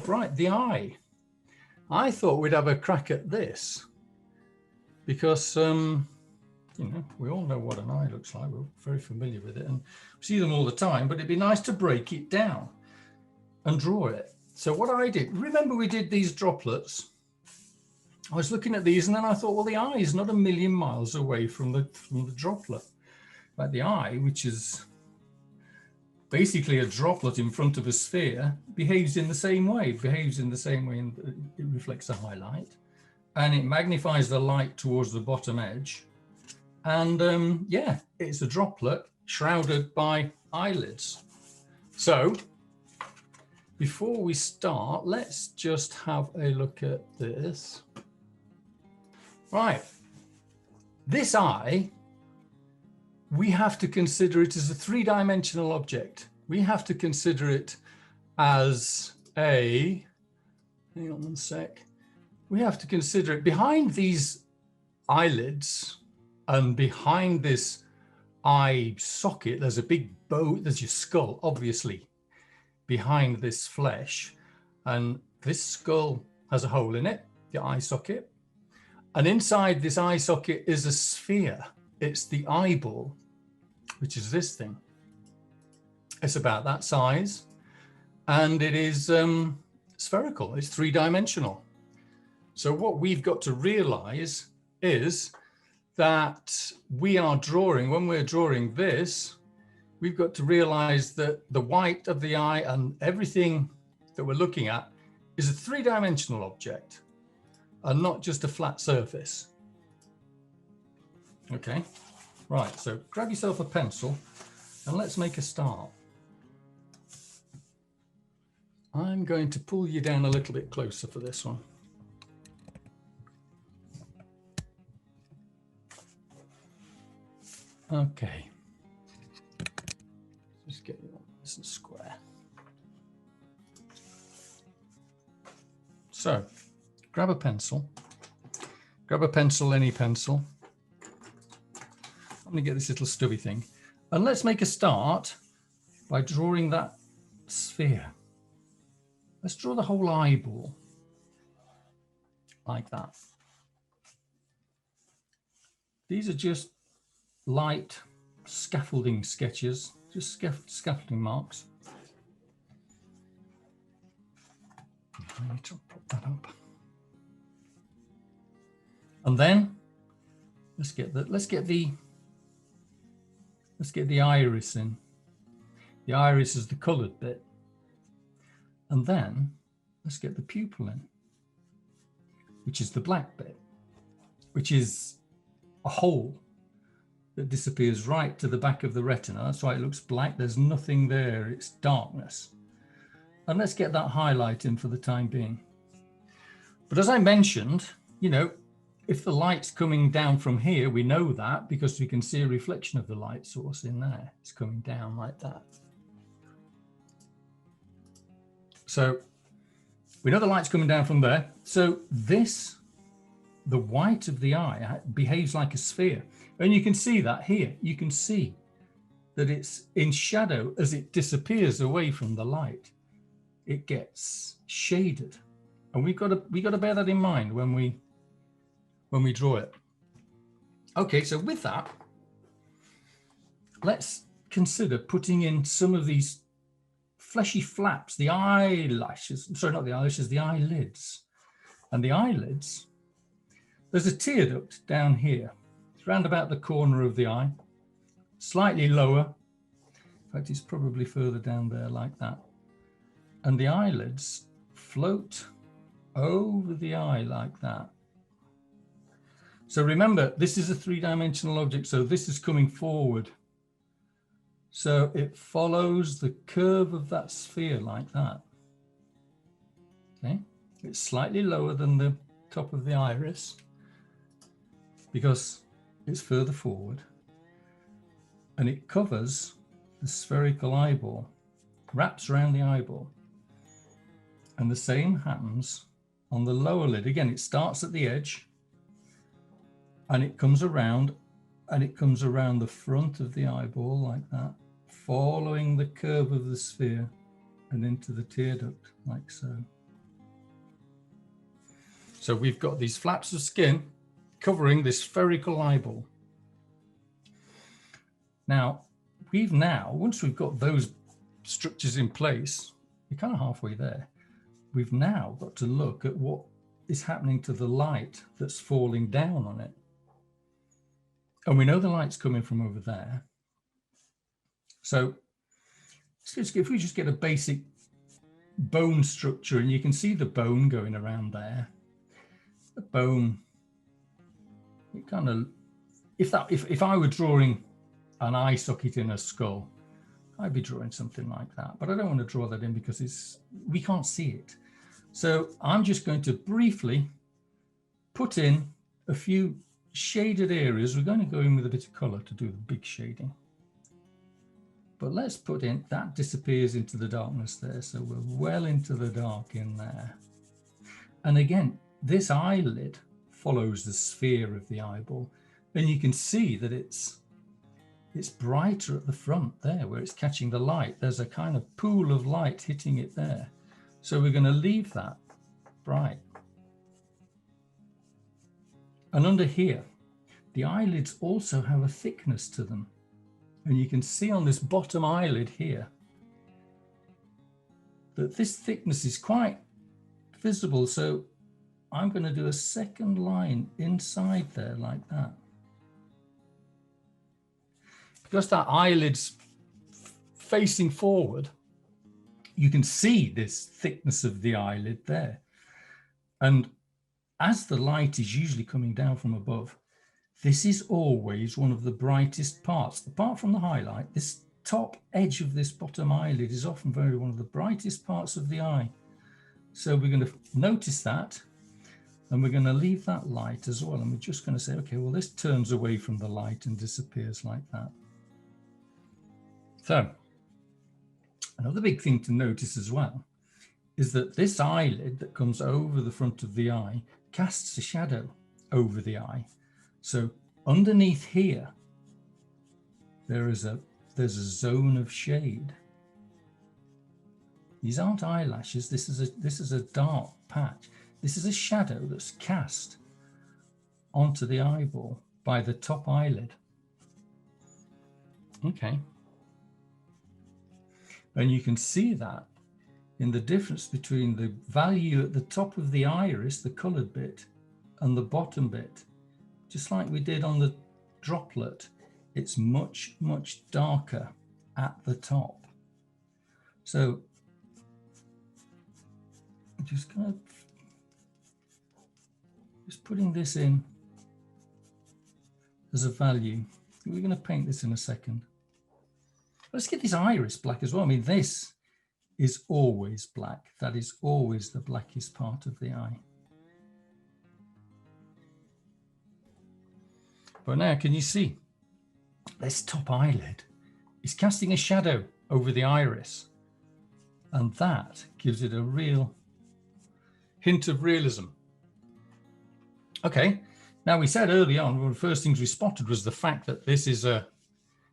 Right, the eye. I thought we'd have a crack at this because, you know, we all know what an eye looks like. We're very familiar with it and we see them all the time, but it'd be nice to break it down and draw it. So what I did, remember we did these droplets. I was looking at these and then I thought, well, the eye is not a million miles away from the droplet. Like the eye, which is basically a droplet in front of a sphere, behaves in the same way. It behaves in the same way, and it reflects a highlight and it magnifies the light towards the bottom edge. And yeah, it's a droplet shrouded by eyelids. So before we start, let's just have a look at this. Right, this eye, we have to consider it as a three-dimensional object. We have to consider it as a, hang on one sec. We have to consider it behind these eyelids and behind this eye socket, there's a big bow, there's your skull, obviously, behind this flesh. And this skull has a hole in it, the eye socket. And inside this eye socket is a sphere. It's the eyeball, which is this thing. It's about that size and it is spherical, it's three-dimensional. So what we've got to realize is that we are drawing, when we're drawing this, we've got to realize that the white of the eye and everything that we're looking at is a three-dimensional object and not just a flat surface. Okay, right, so grab yourself a pencil and let's make a start. I'm going to pull you down a little bit closer for this one. Okay, just get it nice and square. So, grab a pencil, any pencil. I'm going to get this little stubby thing. And let's make a start by drawing that sphere. Let's draw the whole eyeball like that. These are just light scaffolding sketches, just scaffolding marks. I need to pop that up. And then let's get the iris in. The iris is the colored bit. And then let's get the pupil in, which is the black bit, which is a hole that disappears right to the back of the retina. That's why it looks black. There's nothing there. It's darkness. And let's get that highlight in for the time being. But as I mentioned, you know, if the light's coming down from here, we know that because we can see a reflection of the light source in there. It's coming down like that. So we know the light's coming down from there. So this, the white of the eye, behaves like a sphere. And you can see that here. You can see that it's in shadow as it disappears away from the light. It gets shaded. And we got to bear that in mind when we draw it. Okay, so with that, let's consider putting in some of these fleshy flaps, the eyelashes, sorry, not the eyelashes, the eyelids. And the eyelids, there's a tear duct down here. It's round about the corner of the eye, slightly lower. In fact, it's probably further down there like that. And the eyelids float over the eye like that. So remember, this is a three-dimensional object, so this is coming forward. So it follows the curve of that sphere like that. Okay, it's slightly lower than the top of the iris because it's further forward, and it covers the spherical eyeball, wraps around the eyeball. And the same happens on the lower lid. Again, it starts at the edge and it comes around, and it comes around the front of the eyeball like that, following the curve of the sphere and into the tear duct, like so. So we've got these flaps of skin covering this spherical eyeball. Now, once we've got those structures in place, we're kind of halfway there. We've now got to look at what is happening to the light that's falling down on it. And we know the light's coming from over there. So if we just get a basic bone structure, and you can see the bone going around there. The bone, it kind of, if I were drawing an eye socket in a skull, I'd be drawing something like that. But I don't want to draw that in because we can't see it. So I'm just going to briefly put in a few shaded areas. We're going to go in with a bit of color to do the big shading. But let's put in, that disappears into the darkness there. So we're well into the dark in there. And again, this eyelid follows the sphere of the eyeball. And you can see that it's brighter at the front there where it's catching the light. There's a kind of pool of light hitting it there. So we're going to leave that bright. And under here, the eyelids also have a thickness to them. And you can see on this bottom eyelid here that this thickness is quite visible. So I'm going to do a second line inside there like that. Because that eyelid's facing forward, you can see this thickness of the eyelid there. And as the light is usually coming down from above, this is always one of the brightest parts. Apart from the highlight, this top edge of this bottom eyelid is often one of the brightest parts of the eye. So we're going to notice that, and we're going to leave that light as well. And we're just going to say, okay, well, this turns away from the light and disappears like that. So another big thing to notice as well is that this eyelid that comes over the front of the eye casts a shadow over the eye. So underneath here, there's a zone of shade. These aren't eyelashes. This is a dark patch. This is a shadow that's cast onto the eyeball by the top eyelid. Okay. And you can see that in the difference between the value at the top of the iris, the colored bit, and the bottom bit. Just like we did on the droplet, it's much, much darker at the top. So I'm just putting this in as a value. We're going to paint this in a second. Let's get this iris black as well. I mean, this is always black. That is always the blackest part of the eye. But now, can you see this top eyelid is casting a shadow over the iris, and that gives it a real hint of realism. Okay, now we said early on, one of the first things we spotted was the fact that this is a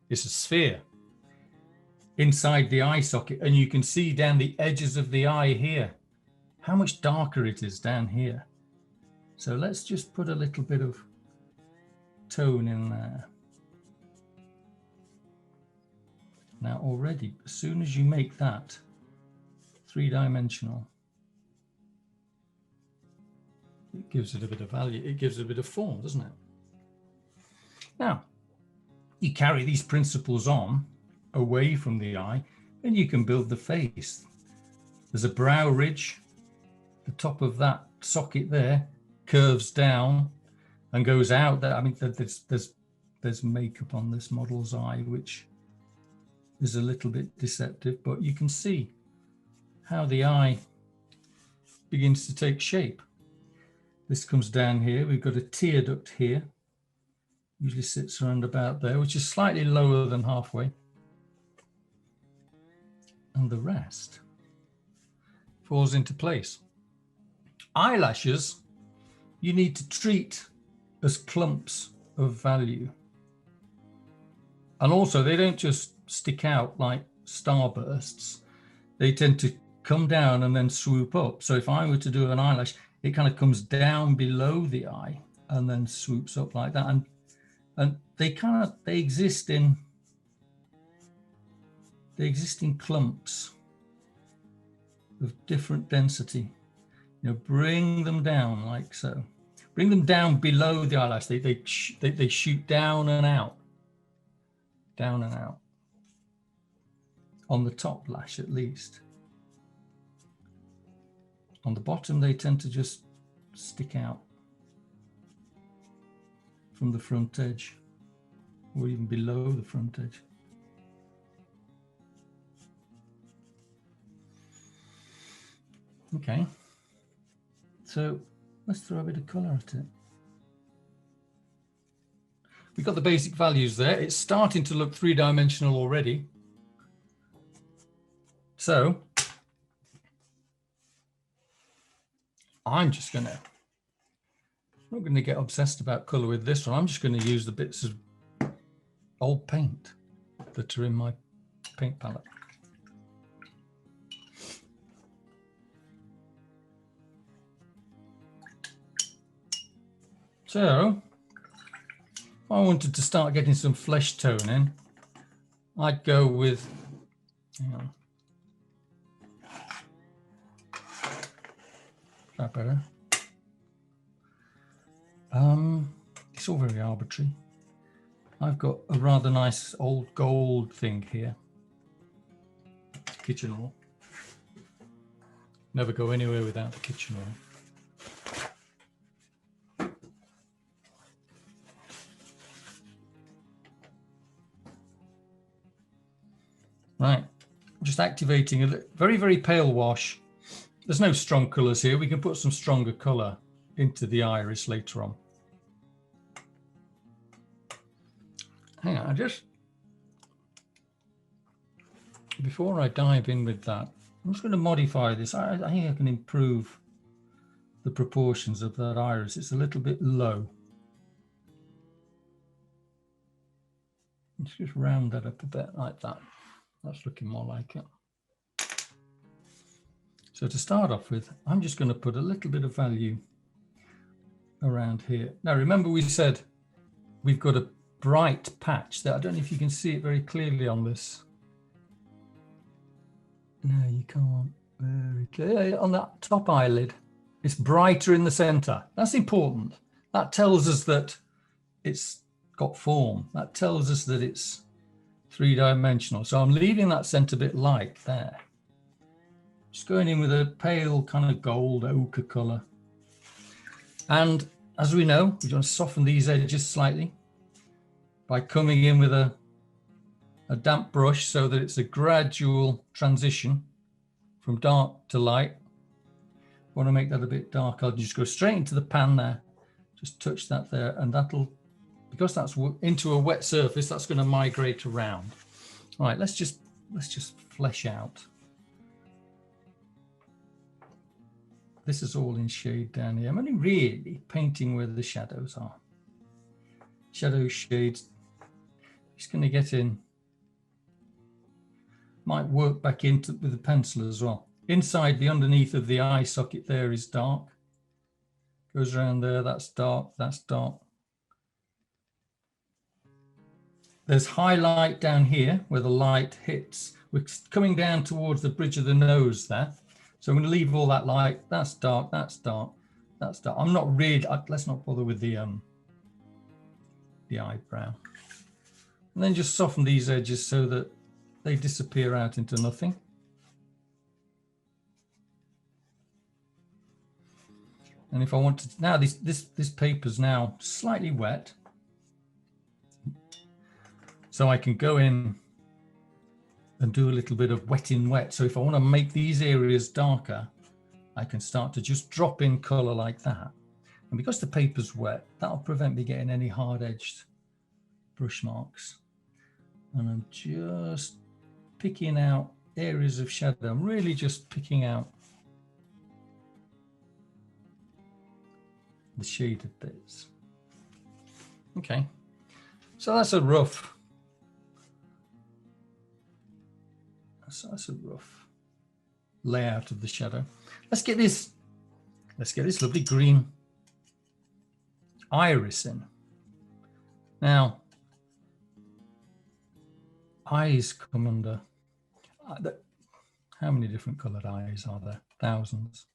sphere inside the eye socket, and you can see down the edges of the eye here how much darker it is down here. So let's just put a little bit of tone in there. Now already, as soon as you make that three-dimensional, it gives it a bit of value, it gives it a bit of form, doesn't it? Now, you carry these principles on away from the eye, and you can build the face. There's a brow ridge. The top of that socket there curves down and goes out there. I mean, there's makeup on this model's eye, which is a little bit deceptive, but you can see how the eye begins to take shape. This comes down here. We've got a tear duct here. Usually sits around about there, which is slightly lower than halfway. And the rest falls into place. Eyelashes, you need to treat as clumps of value. And also, they don't just stick out like starbursts. They tend to come down and then swoop up. So if I were to do an eyelash, it kind of comes down below the eye and then swoops up like that. And they exist in clumps of different density. You know, bring them down like so. Bring them down below the eyelash. They shoot down and out. Down and out. On the top lash at least. On the bottom, they tend to just stick out from the front edge, or even below the front edge. Okay, so let's throw a bit of colour at it. We've got the basic values there. It's starting to look three-dimensional already. So I'm not going to get obsessed about colour with this one. I'm just going to use the bits of old paint that are in my paint palette. So if I wanted to start getting some flesh tone in, I'd go with, hang on. Is that better? It's all very arbitrary. I've got a rather nice old gold thing here. Kitchen oil. Never go anywhere without the kitchen oil. Right, just activating a very, very pale wash. There's no strong colours here. We can put some stronger colour into the iris later on. Hang on, before I dive in with that, I'm just going to modify this. I think I can improve the proportions of that iris. It's a little bit low. Let's just round that up a bit like that. That's looking more like it. So to start off with, I'm just going to put a little bit of value around here. Now, remember we said we've got a bright patch there. I don't know if you can see it very clearly on this. No, you can't very clearly. On that top eyelid, it's brighter in the center. That's important. That tells us that it's got form. That tells us that it's three-dimensional. So I'm leaving that center bit light there. Just going in with a pale kind of gold ochre color. And as we know, we're going to soften these edges slightly by coming in with a damp brush so that it's a gradual transition from dark to light. I want to make that a bit dark. I'll just go straight into the pan there. Just touch that there, and that'll, because that's into a wet surface, that's going to migrate around. All right, let's just flesh out. This is all in shade down here. I'm only really painting where the shadows are. Shadow shades. Just going to get in. Might work back into with the pencil as well. Inside the underneath of the eye socket there is dark. Goes around there, that's dark, that's dark. There's highlight down here where the light hits. We're coming down towards the bridge of the nose there. So I'm going to leave all that light. That's dark, that's dark, that's dark. I'm not really, let's not bother with the eyebrow. And then just soften these edges so that they disappear out into nothing. And if I want to, now this paper's now slightly wet. So I can go in and do a little bit of wet in wet. So if I want to make these areas darker, I can start to just drop in color like that. And because the paper's wet, that'll prevent me getting any hard-edged brush marks. And I'm just picking out areas of shadow. I'm really just picking out the shaded bits. Okay, so that's a rough That's a rough layout of the shadow. Let's get this lovely green iris in. Now, eyes come under, how many different colored eyes are there? Thousands.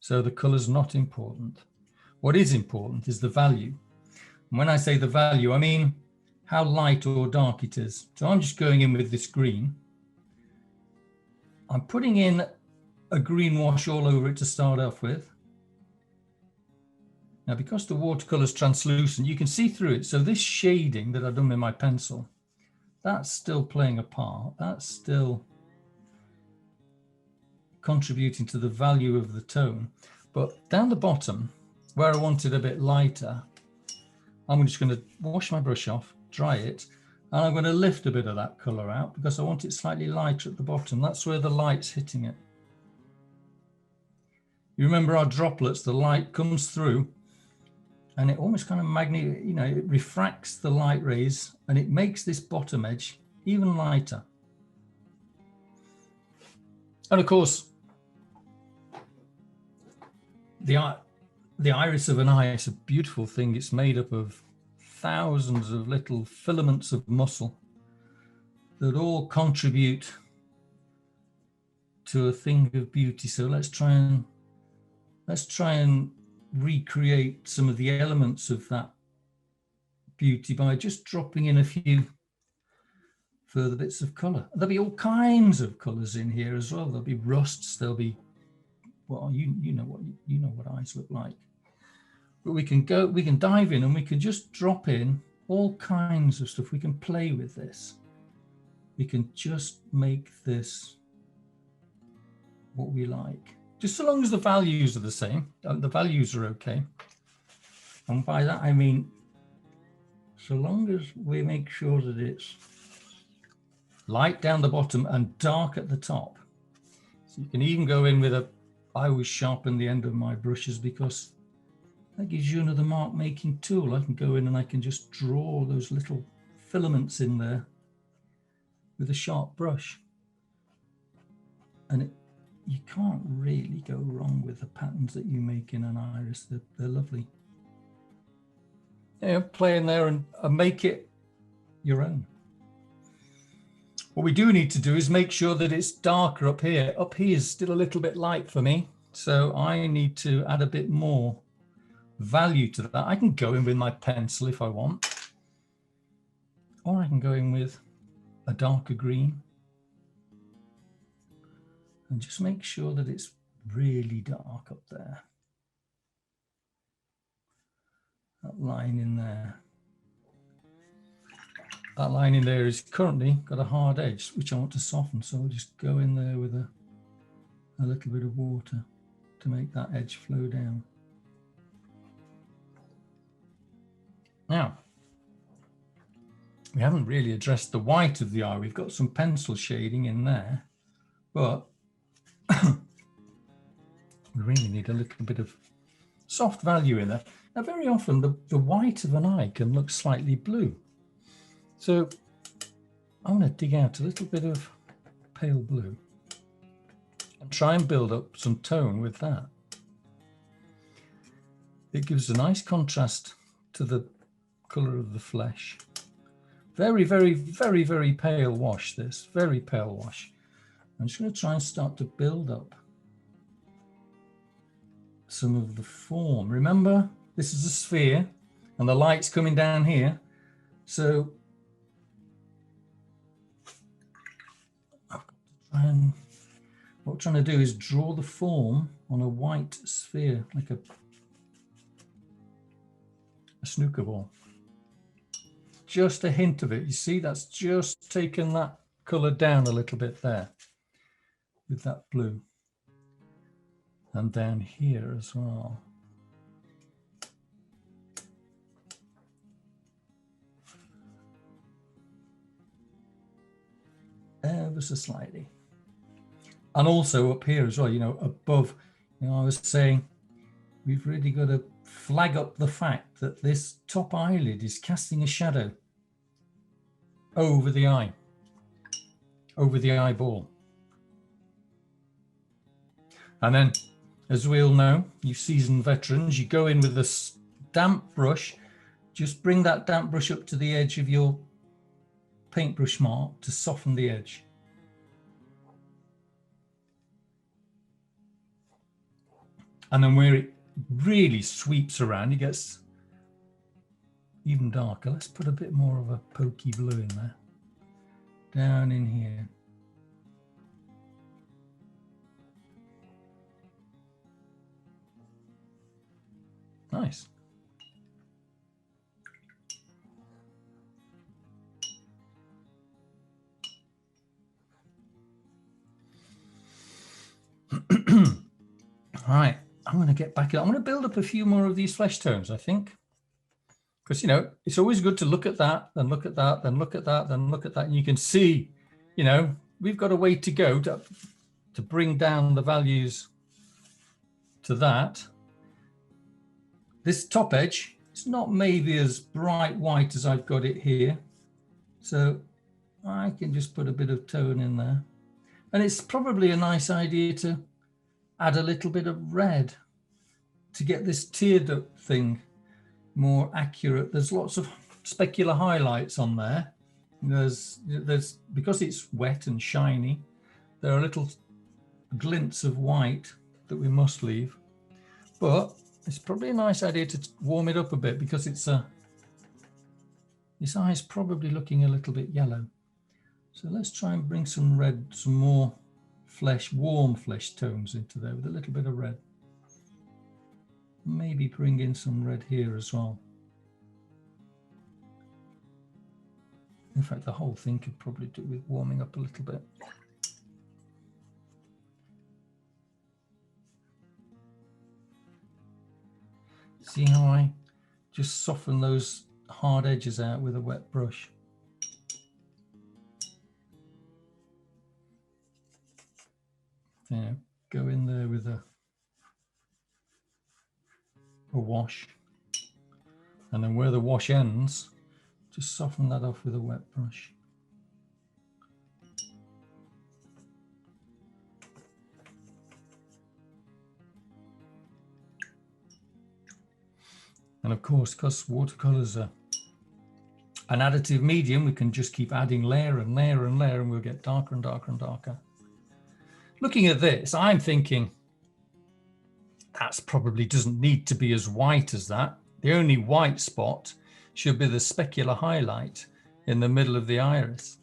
So the color's not important. What is important is the value. And when I say the value, I mean how light or dark it is. So I'm just going in with this green. I'm putting in a green wash all over it to start off with. Now, because the watercolor is translucent, you can see through it. So this shading that I've done with my pencil, that's still playing a part. That's still contributing to the value of the tone. But down the bottom, where I want it a bit lighter, I'm just going to wash my brush off, dry it, and I'm going to lift a bit of that color out because I want it slightly lighter at the bottom. That's where the light's hitting it. You remember our droplets, the light comes through and it almost kind of it refracts the light rays and it makes this bottom edge even lighter. And of course, the iris of an eye is a beautiful thing. It's made up of thousands of little filaments of muscle that all contribute to a thing of beauty. So let's try and recreate some of the elements of that beauty by just dropping in a few further bits of color. There'll be all kinds of colors in here as well. There'll be rusts, there'll be, well, you know what eyes look like. But we can dive in and we can just drop in all kinds of stuff. We can play with this. We can just make this what we like. Just so long as the values are the same, the values are okay. And by that, I mean, so long as we make sure that it's light down the bottom and dark at the top. So you can even go in with I always sharpen the end of my brushes because that gives you another mark making tool. I can go in and I can just draw those little filaments in there with a sharp brush. And you can't really go wrong with the patterns that you make in an iris. They're lovely. Yeah, play in there and make it your own. What we do need to do is make sure that it's darker up here. Up here is still a little bit light for me. So I need to add a bit more value to that. I can go in with my pencil if I want, or I can go in with a darker green and just make sure that it's really dark up there. That line in there. That line in there is currently got a hard edge, which I want to soften. So I'll just go in there with a little bit of water to make that edge flow down. Now, we haven't really addressed the white of the eye. We've got some pencil shading in there, but we really need a little bit of soft value in there. Now, very often the white of an eye can look slightly blue. So I'm going to dig out a little bit of pale blue and try and build up some tone with that. It gives a nice contrast to the color of the flesh. Very, very, very, very pale wash, this, very pale wash. I'm just going to try and start to build up some of the form. Remember, this is a sphere and the light's coming down here. So and what we're trying to do is draw the form on a white sphere, like a snooker ball. Just a hint of it. You see, that's just taken that color down a little bit there with that blue. And down here as well. Ever so slightly. And also up here as well, you know, above, you know, I was saying, we've really got to flag up the fact that this top eyelid is casting a shadow over the eye, over the eyeball. And then, as we all know, you seasoned veterans, you go in with a damp brush, just bring that damp brush up to the edge of your paintbrush mark to soften the edge. And then where it really sweeps around, it gets even darker. Let's put a bit more of a pokey blue in there, down in here. Nice. All right, I'm going to get back. I'm going to build up a few more of these flesh tones, I think. Because, you know, it's always good to look at that, then look at that, then look at that, then look at that. And you can see, you know, we've got a way to go to bring down the values to that. This top edge, it's not maybe as bright white as I've got it here. So I can just put a bit of tone in there. And it's probably a nice idea to add a little bit of red to get this tear duct thing more accurate. There's lots of specular highlights on there. There's because it's wet and shiny, there are little glints of white that we must leave. But it's probably a nice idea to warm it up a bit because it's this eye is probably looking a little bit yellow. So let's try and bring some red, some more flesh, warm flesh tones into there with a little bit of red. Maybe bring in some red here as well. In fact, the whole thing could probably do with warming up a little bit. See how I just soften those hard edges out with a wet brush? You know, go in there with a wash, and then where the wash ends, just soften that off with a wet brush. And of course, because watercolors are an additive medium, we can just keep adding layer and layer and layer, and we'll get darker and darker and darker. Looking at this, I'm thinking that's probably doesn't need to be as white as that. The only white spot should be the specular highlight in the middle of the iris.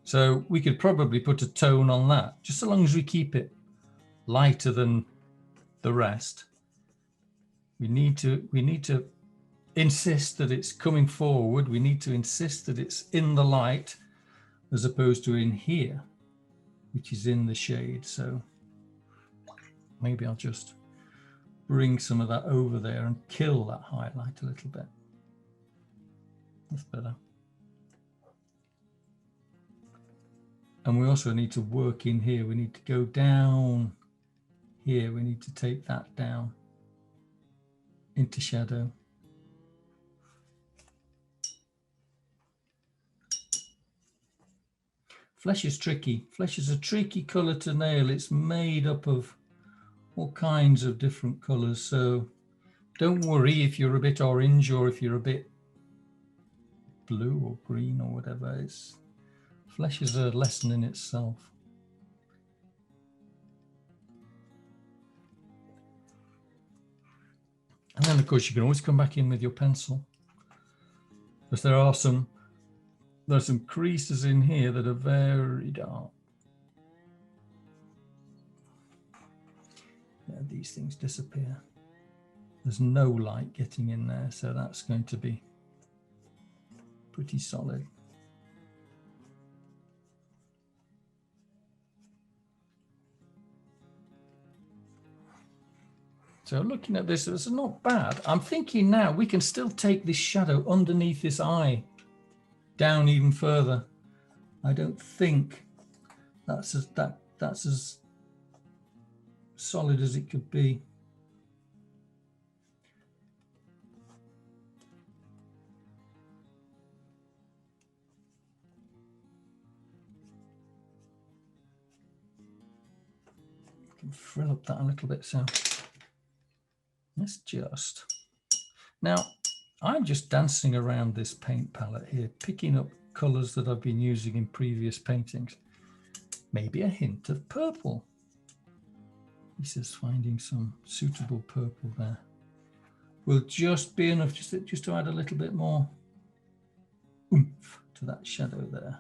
So we could probably put a tone on that, just so long as we keep it lighter than the rest. We need to insist that it's coming forward. We need to insist that it's in the light as opposed to in here, which is in the shade. So maybe I'll just bring some of that over there and kill that highlight a little bit. That's better. And we also need to work in here. We need to go down here. We need to take that down into shadow. Flesh is tricky. Flesh is a tricky color to nail. It's made up of all kinds of different colors. So don't worry if you're a bit orange or if you're a bit blue or green or whatever. Flesh is a lesson in itself. And then of course you can always come back in with your pencil, because there's some creases in here that are very dark. Yeah, these things disappear. There's no light getting in there, so that's going to be pretty solid. So looking at this, it's not bad. I'm thinking now we can still take this shadow underneath this eye down even further. I don't think that's as solid as it could be. Fill up that a little bit. So let's just, now I'm just dancing around this paint palette here, picking up colors that I've been using in previous paintings. Maybe a hint of purple. He says finding some suitable purple there will just be enough just to add a little bit more oomph to that shadow there.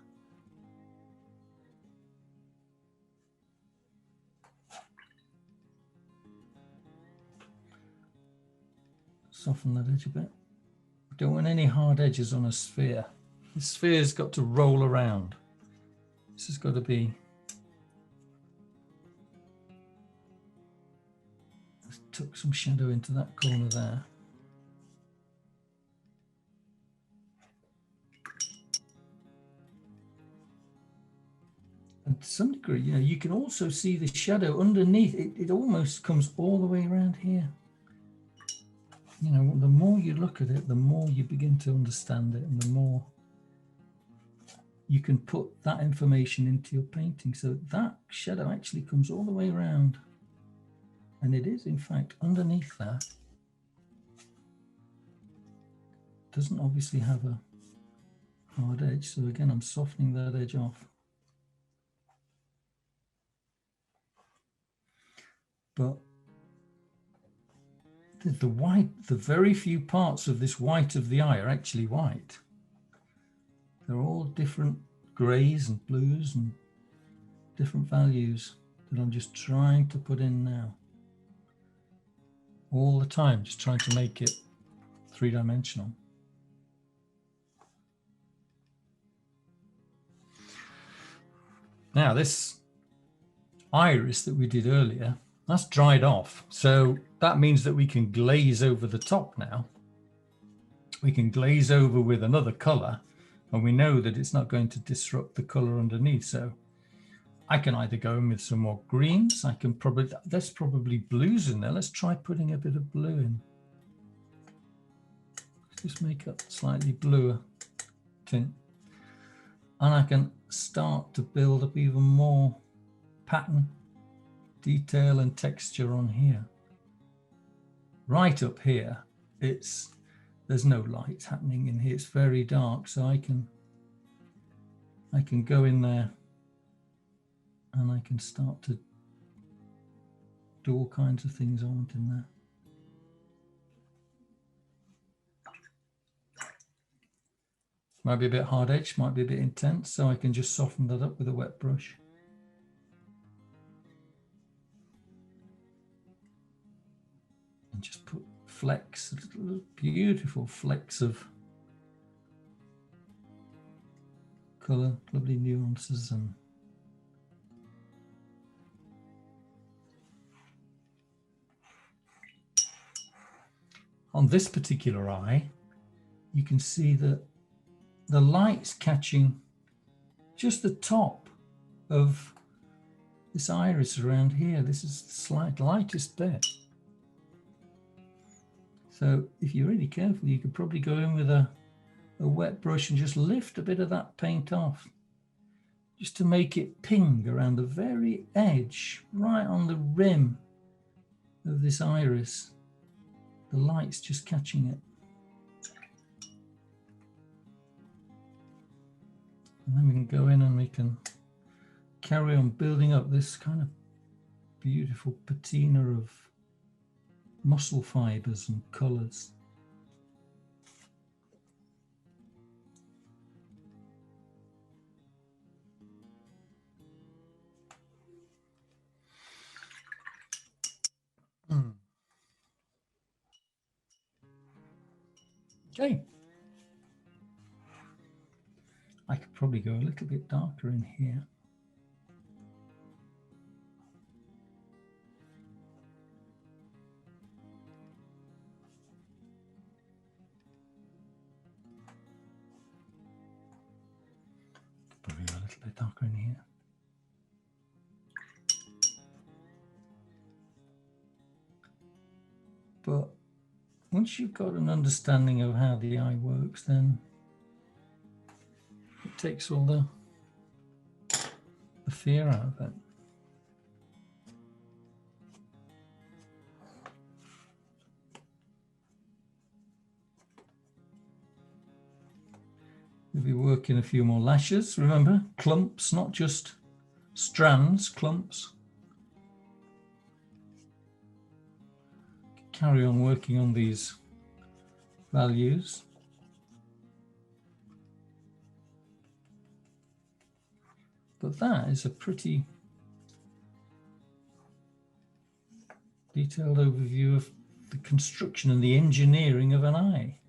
Soften that edge a bit. We don't want any hard edges on a sphere. The sphere's got to roll around. This has got to be, let's tuck some shadow into that corner there. And to some degree, you know, you can also see the shadow underneath. It almost comes all the way around here. You know, the more you look at it, the more you begin to understand it, and the more you can put that information into your painting. So that shadow actually comes all the way around. And it is, in fact, underneath that. Doesn't obviously have a hard edge. So again, I'm softening that edge off. But the white, the very few parts of this white of the eye are actually white. They're all different grays and blues and different values that I'm just trying to put in now. All the time, just trying to make it three-dimensional. Now this iris that we did earlier, that's dried off. So that means that we can glaze over the top now. We can glaze over with another color, and we know that it's not going to disrupt the color underneath. So I can either go in with some more greens. I can probably, there's probably blues in there. Let's try putting a bit of blue in. Just make it slightly bluer tint. And I can start to build up even more pattern, detail and texture on here. Right up here, there's no light happening in here. It's very dark, so I can go in there and I can start to do all kinds of things I want in there. Might be a bit hard edged, might be a bit intense, so I can just soften that up with a wet brush. And just put flecks, beautiful flecks of colour, lovely nuances. And on this particular eye, you can see that the light's catching just the top of this iris around here. This is the slight lightest bit. So if you're really careful, you could probably go in with a wet brush and just lift a bit of that paint off, just to make it ping around the very edge, right on the rim of this iris. The light's just catching it. And then we can go in and we can carry on building up this kind of beautiful patina of muscle fibers and colors. Okay. I could probably go a little bit darker in here. Probably go a little bit darker in here. But once you've got an understanding of how the eye works, then it takes all the fear out of it. work in a few more lashes. Remember, clumps, not just strands, clumps. Carry on working on these values. But that is a pretty detailed overview of the construction and the engineering of an eye.